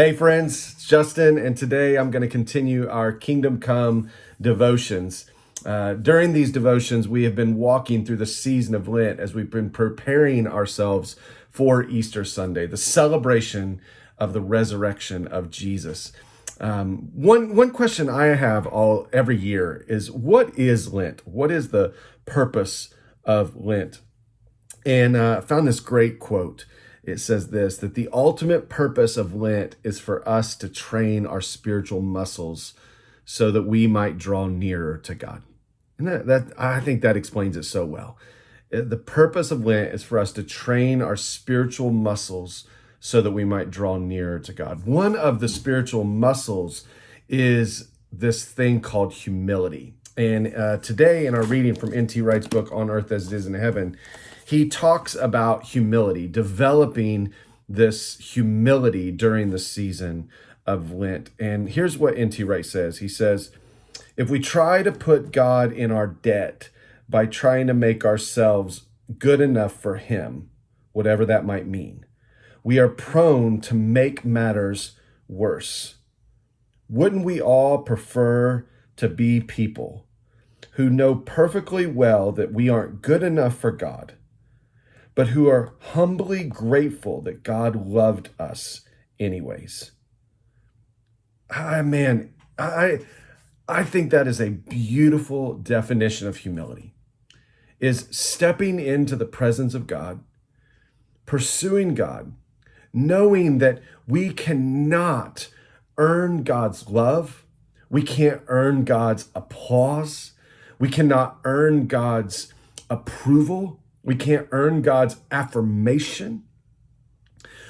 Hey friends, it's Justin, and today I'm going to continue our Kingdom Come devotions. During these devotions, we have been walking through the season of Lent as we've been preparing ourselves for Easter Sunday, the celebration of the resurrection of Jesus. One question I have every year is, what is Lent? What is the purpose of Lent? And I found this great quote. It says this, that the ultimate purpose of Lent is for us to train our spiritual muscles so that we might draw nearer to God. And that I think that explains it so well. The purpose of Lent is for us to train our spiritual muscles so that we might draw nearer to God. One of the spiritual muscles is this thing called humility. And today in our reading from N.T. Wright's book, On Earth as It Is in Heaven, he talks about humility, developing this humility during the season of Lent. And here's what N.T. Wright says. He says, if we try to put God in our debt by trying to make ourselves good enough for him, whatever that might mean, we are prone to make matters worse. Wouldn't we all prefer to be people who know perfectly well that we aren't good enough for God, but who are humbly grateful that God loved us anyways? Man, I think that is a beautiful definition of humility, is stepping into the presence of God, pursuing God, knowing that we cannot earn God's love. We can't earn God's applause. We cannot earn God's approval. We can't earn God's affirmation.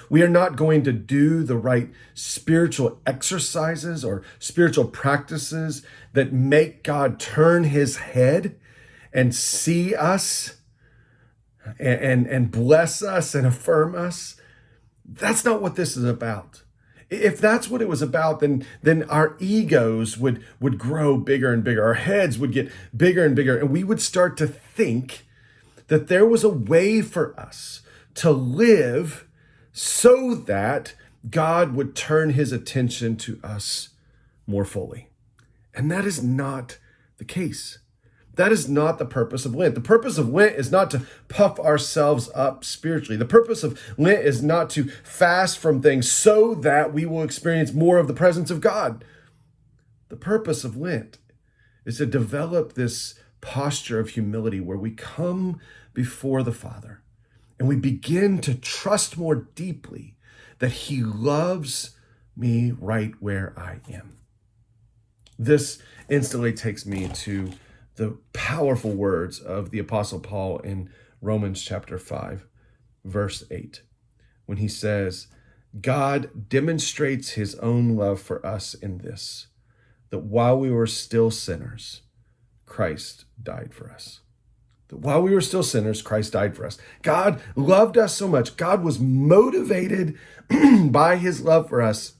We are not going to do the right spiritual exercises or spiritual practices that make God turn his head and see us and bless us and affirm us. That's not what this is about. If that's what it was about, then our egos would grow bigger and bigger. Our heads would get bigger and bigger, and we would start to think that there was a way for us to live so that God would turn his attention to us more fully. And that is not the case. That is not the purpose of Lent. The purpose of Lent is not to puff ourselves up spiritually. The purpose of Lent is not to fast from things so that we will experience more of the presence of God. The purpose of Lent is to develop this posture of humility where we come before the Father and we begin to trust more deeply that he loves me right where I am. This instantly takes me to the powerful words of the Apostle Paul in Romans chapter 5, verse 8, when he says, God demonstrates his own love for us in this, that while we were still sinners, Christ died for us. That while we were still sinners, Christ died for us. God loved us so much. God was motivated by his love for us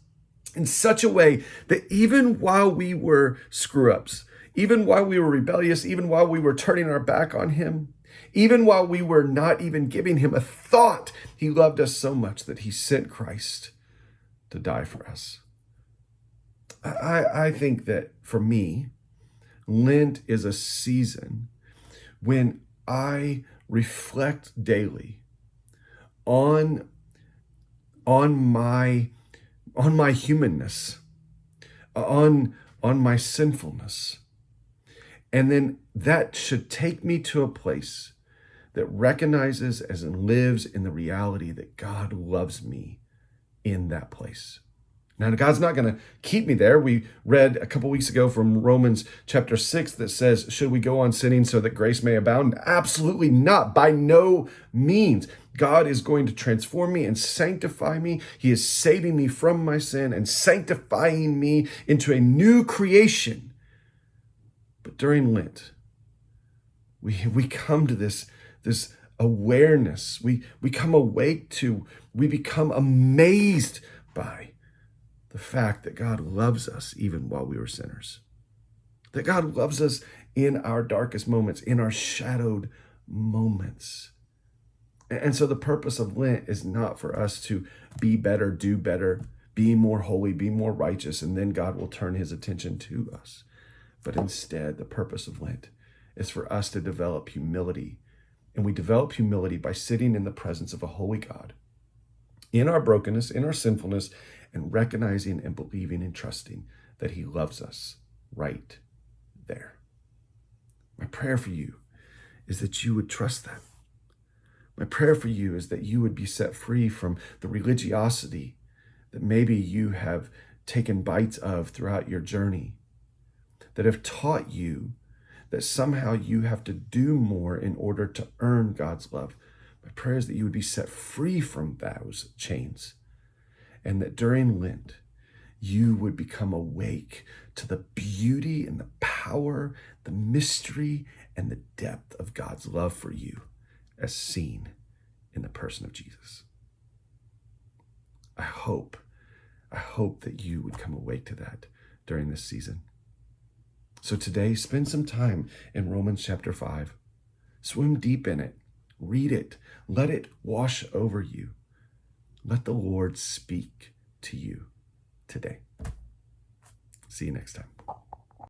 in such a way that even while we were screw-ups, even while we were rebellious, even while we were turning our back on him, even while we were not even giving him a thought, he loved us so much that he sent Christ to die for us. I think that for me, Lent is a season when I reflect daily on my humanness, on my sinfulness. And then that should take me to a place that recognizes and lives in the reality that God loves me in that place. Now, God's not going to keep me there. We read a couple weeks ago from Romans chapter 6 that says, should we go on sinning so that grace may abound? Absolutely not. By no means. God is going to transform me and sanctify me. He is saving me from my sin and sanctifying me into a new creation. But during Lent, we come to this awareness. We come awake to, we become amazed by the fact that God loves us even while we were sinners. That God loves us in our darkest moments, in our shadowed moments. And so the purpose of Lent is not for us to be better, do better, be more holy, be more righteous, and then God will turn his attention to us. But instead, the purpose of Lent is for us to develop humility. And we develop humility by sitting in the presence of a holy God, in our brokenness, in our sinfulness, and recognizing and believing and trusting that he loves us right there. My prayer for you is that you would trust that. My prayer for you is that you would be set free from the religiosity that maybe you have taken bites of throughout your journey, that have taught you that somehow you have to do more in order to earn God's love. My prayer is that you would be set free from those chains, and that during Lent, you would become awake to the beauty and the power, the mystery, and the depth of God's love for you as seen in the person of Jesus. I hope that you would come awake to that during this season. So today, spend some time in Romans chapter 5. Swim deep in it. Read it. Let it wash over you. Let the Lord speak to you today. See you next time.